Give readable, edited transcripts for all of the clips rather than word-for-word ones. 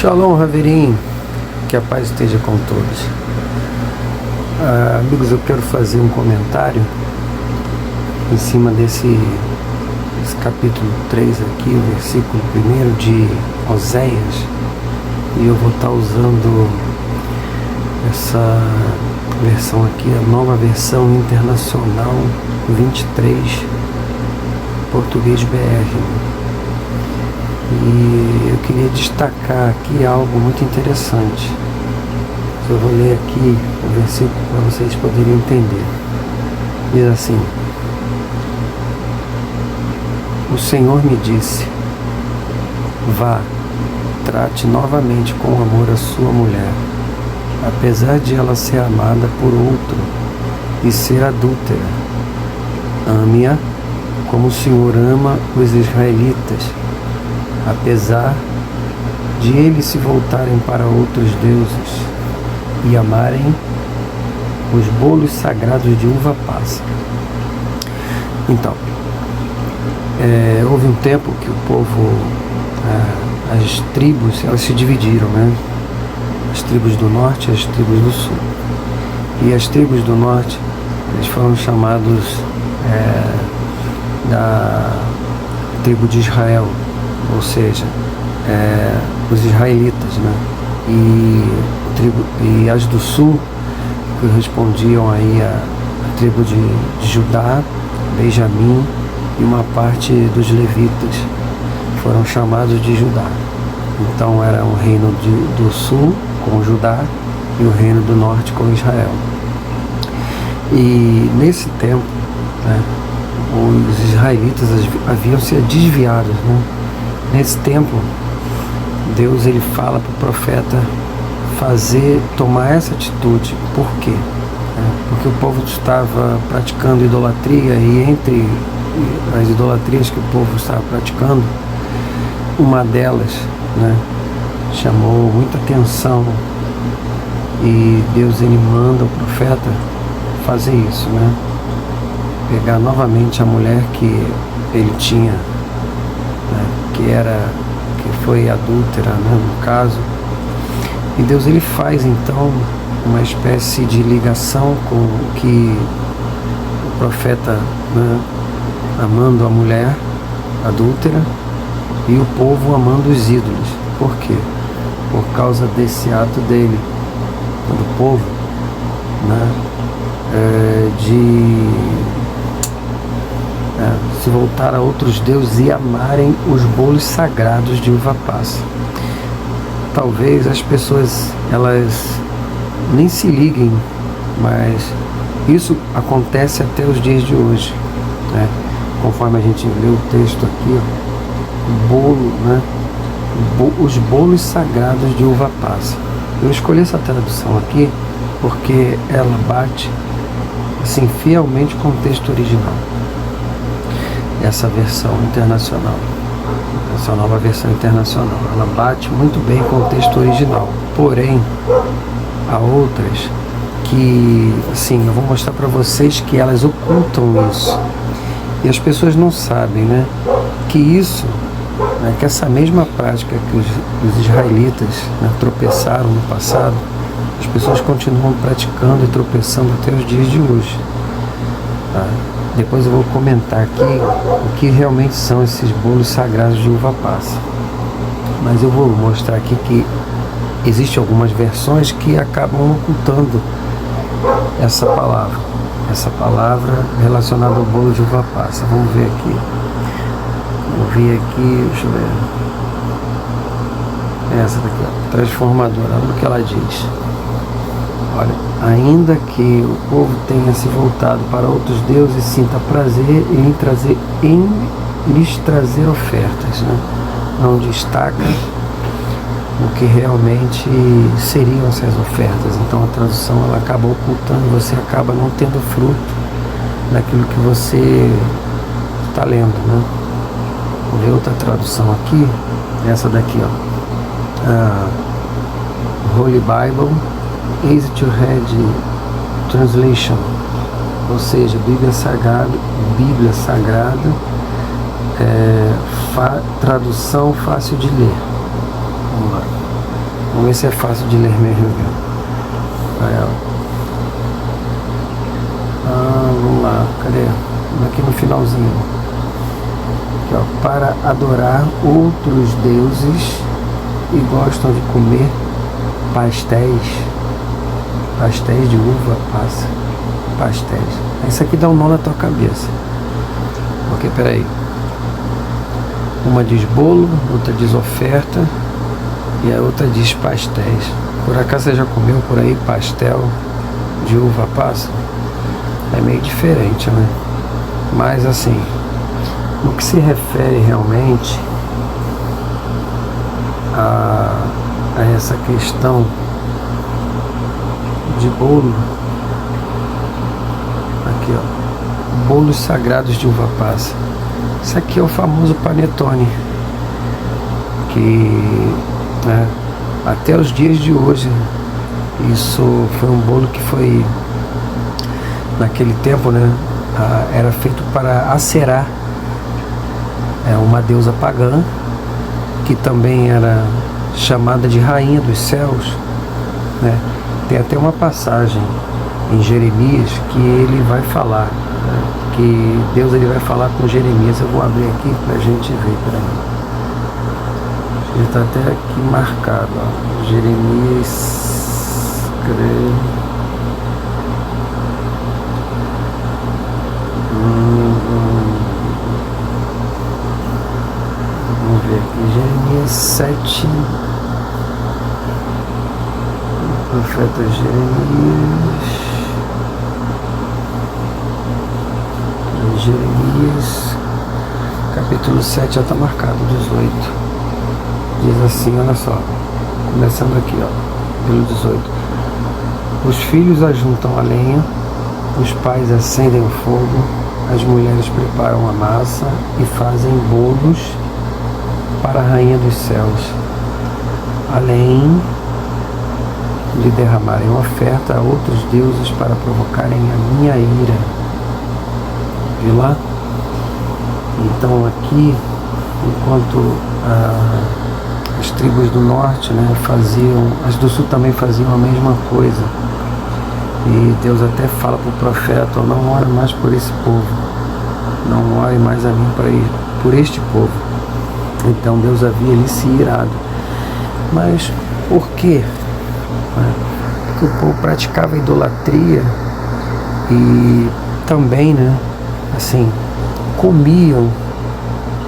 Shalom, Raverim, que a paz esteja com todos. Amigos, eu quero fazer um comentário em cima desse capítulo 3 aqui, o versículo 1 de Oséias, e eu vou estar usando essa versão aqui, a nova versão internacional 23, português BR. E eu queria destacar aqui algo muito interessante. Eu vou ler aqui o versículo para vocês poderem entender. Diz assim: o Senhor me disse: vá, trate novamente com amor a sua mulher, apesar de ela ser amada por outro e ser adúltera. Ame-a como o Senhor ama os israelitas, apesar de eles se voltarem para outros deuses e amarem os bolos sagrados de uva passa. Então, houve um tempo que o povo, as tribos, elas se dividiram, né? As tribos do norte e as tribos do sul. E as tribos do norte, eles foram chamados da tribo de Israel, ou seja, os israelitas, né? E as do sul correspondiam aí a tribo de Judá, Benjamim e uma parte dos levitas foram chamados de Judá. Então era o reino do sul com Judá e o reino do norte com Israel. E nesse tempo, né, os israelitas haviam se desviado, né? Nesse tempo, Deus ele fala para o profeta tomar essa atitude. Por quê? Porque o povo estava praticando idolatria, e entre as idolatrias que o povo estava praticando, uma delas, né, chamou muita atenção, e Deus ele manda o profeta fazer isso, né? Pegar novamente a mulher que ele tinha, né, que foi adúltera, né, no caso. E Deus ele faz então uma espécie de ligação com que o profeta, né, amando a mulher adúltera e o povo amando os ídolos. Por quê? Por causa desse ato dele, do povo, né, de se voltar a outros deuses e amarem os bolos sagrados de uva passa. Talvez as pessoas elas nem se liguem, mas isso acontece até os dias de hoje, né? Conforme a gente lê o texto aqui, ó, bolo, né? Os bolos sagrados de uva passa. Eu escolhi essa tradução aqui porque ela bate assim fielmente com o texto original. Essa versão internacional, essa nova versão internacional, ela bate muito bem com o texto original. Porém, há outras que, assim, eu vou mostrar para vocês que elas ocultam isso. E as pessoas não sabem, né, que isso, né, que essa mesma prática que os israelitas, né, tropeçaram no passado, as pessoas continuam praticando e tropeçando até os dias de hoje. Tá? Depois eu vou comentar aqui o que realmente são esses bolos sagrados de uva passa. Mas eu vou mostrar aqui que existem algumas versões que acabam ocultando essa palavra relacionada ao bolo de uva passa. Vamos ver aqui. Vou ver aqui, deixa eu ver. Essa daqui, ó, transformadora, olha o que ela diz. Olha, ainda que o povo tenha se voltado para outros deuses, sinta prazer em lhes trazer ofertas, né? Não destaca o que realmente seriam essas ofertas. Então a tradução ela acaba ocultando, você acaba não tendo fruto daquilo que você está lendo, né? Vou ver outra tradução aqui, essa daqui, ó, Holy Bible Easy to Read Translation, ou seja, Bíblia Sagrada, tradução fácil de ler. Vamos lá. Vamos ver se é fácil de ler mesmo. Vamos lá, cadê? Aqui no finalzinho. Aqui, ó, para adorar outros deuses e gostam de comer pastéis de uva passa. Pastéis. Isso aqui dá um nó na tua cabeça. Porque, peraí. Uma diz bolo, outra diz oferta e a outra diz pastéis. Por acaso você já comeu por aí pastel de uva passa? É meio diferente, né? Mas assim, no que se refere realmente a essa questão de bolo, aqui ó, bolos sagrados de uva passa. Isso aqui é o famoso panetone, que até os dias de hoje, isso foi um bolo que foi, naquele tempo, né, era feito para acerar uma deusa pagã, que também era chamada de rainha dos céus, né? Tem até uma passagem em Jeremias que ele vai falar, né, que Deus ele vai falar com Jeremias. Eu vou abrir aqui para a gente ver, peraí. Ele está até aqui marcado, ó. Jeremias, vamos ver aqui, Jeremias 7, o profeta Jeremias, capítulo 7, já está marcado, 18. Diz assim, olha só, começando aqui, ó, pelo 18. Os filhos ajuntam a lenha, os pais acendem o fogo, as mulheres preparam a massa e fazem bolos para a rainha dos céus, além de derramarem oferta a outros deuses para provocarem a minha ira. Viu lá? Então aqui, enquanto as tribos do norte, né, faziam, as do sul também faziam a mesma coisa. E Deus até fala para o profeta, ó, não ore mais por esse povo, não ore mais a mim por este povo. Então Deus havia ali se irado. Mas por quê? Porque o povo praticava idolatria e também, né, assim, comiam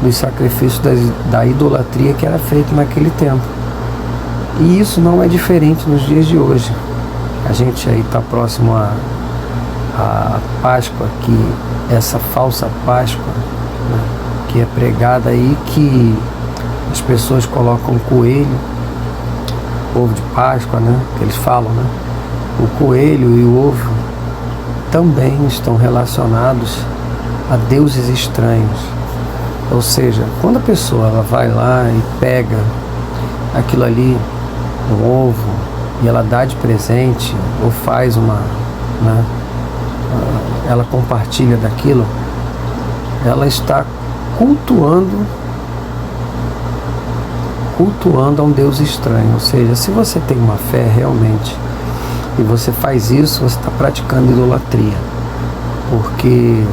dos sacrifícios da idolatria que era feito naquele tempo. E isso não é diferente nos dias de hoje. A gente aí está próximo a Páscoa, que essa falsa Páscoa, né, que é pregada aí, que as pessoas colocam coelho, ovo de Páscoa, né, que eles falam, né? O coelho e o ovo também estão relacionados a deuses estranhos. Ou seja, quando a pessoa ela vai lá e pega aquilo ali, um ovo, e ela dá de presente, ou faz uma, né, ela compartilha daquilo, ela está cultuando a um Deus estranho. Ou seja, se você tem uma fé realmente e você faz isso, você está praticando idolatria, porque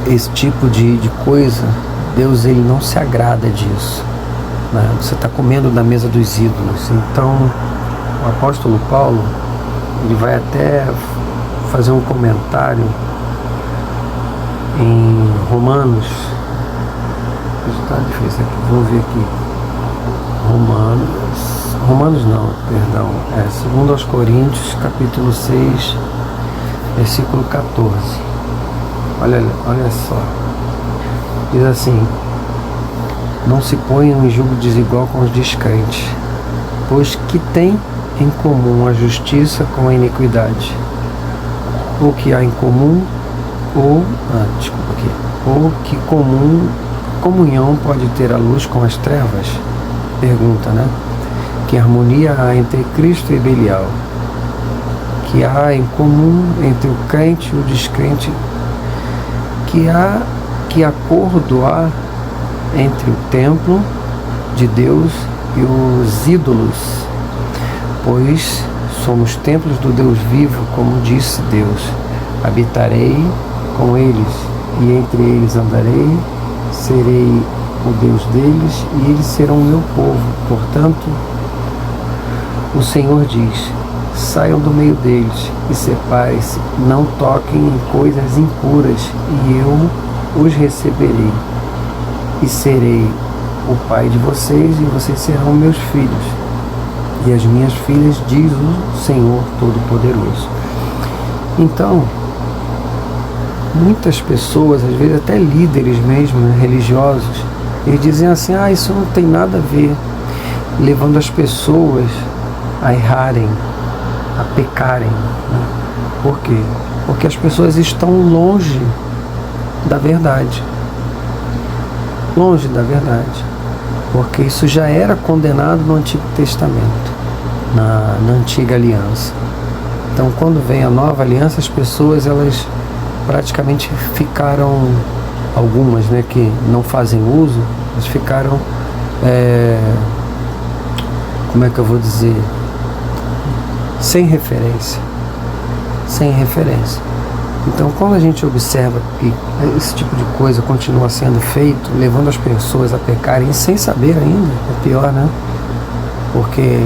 esse tipo de coisa, Deus ele não se agrada disso, né? Você está comendo da mesa dos ídolos. Então o apóstolo Paulo ele vai até fazer um comentário em Romanos. Está difícil aqui, vamos ver aqui. Romanos não, perdão, 2 aos Coríntios, capítulo 6, versículo 14. Olha só. Diz assim: não se ponham em julgo desigual com os descrentes, pois que tem em comum a justiça com a iniquidade? O que há em comum, ou que comunhão pode ter a luz com as trevas? Pergunta, né? Que harmonia há entre Cristo e Belial? Que há em comum entre o crente e o descrente? Que acordo há entre o templo de Deus e os ídolos, pois somos templos do Deus vivo, como disse Deus. Habitarei com eles, e entre eles andarei, serei o Deus deles, e eles serão o meu povo. Portanto, o Senhor diz: saiam do meio deles e separem-se, não toquem em coisas impuras, e eu os receberei, e serei o pai de vocês, e vocês serão meus filhos, e as minhas filhas, diz o Senhor Todo-Poderoso. Então, muitas pessoas, às vezes até líderes mesmo, né, religiosos, eles dizem assim: isso não tem nada a ver, levando as pessoas a errarem, a pecarem, né? Por quê? Porque as pessoas estão longe da verdade. Longe da verdade. Porque isso já era condenado no Antigo Testamento, na Antiga Aliança. Então, quando vem a Nova Aliança, as pessoas, elas praticamente ficaram, algumas, né, que não fazem uso, elas ficaram, como é que eu vou dizer, sem referência. Então, quando a gente observa que esse tipo de coisa continua sendo feito, levando as pessoas a pecarem sem saber ainda, é pior, né? Porque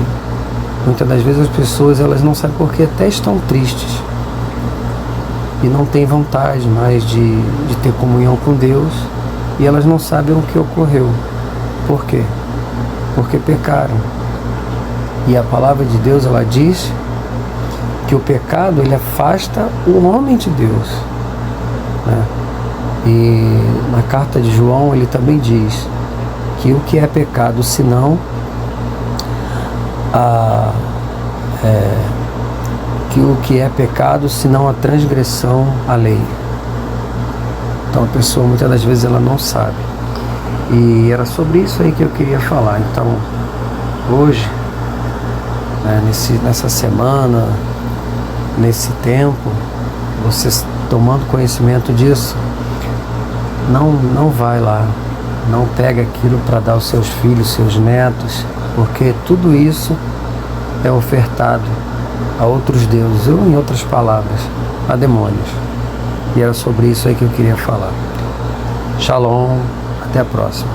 muitas das vezes as pessoas, elas não sabem porque até estão tristes e não têm vontade mais de ter comunhão com Deus, e elas não sabem o que ocorreu. Por quê? Porque pecaram. E a palavra de Deus, ela diz que o pecado, ele afasta o homem de Deus, né? E na carta de João, ele também diz que o que é pecado, senão a transgressão à lei. Então a pessoa, muitas das vezes, ela não sabe. E era sobre isso aí que eu queria falar. Então, hoje, né, nessa semana, nesse tempo, você tomando conhecimento disso, não vai lá, não pega aquilo para dar aos seus filhos, seus netos, porque tudo isso é ofertado a outros deuses, ou, em outras palavras, a demônios. E era sobre isso aí que eu queria falar. Shalom, até a próxima.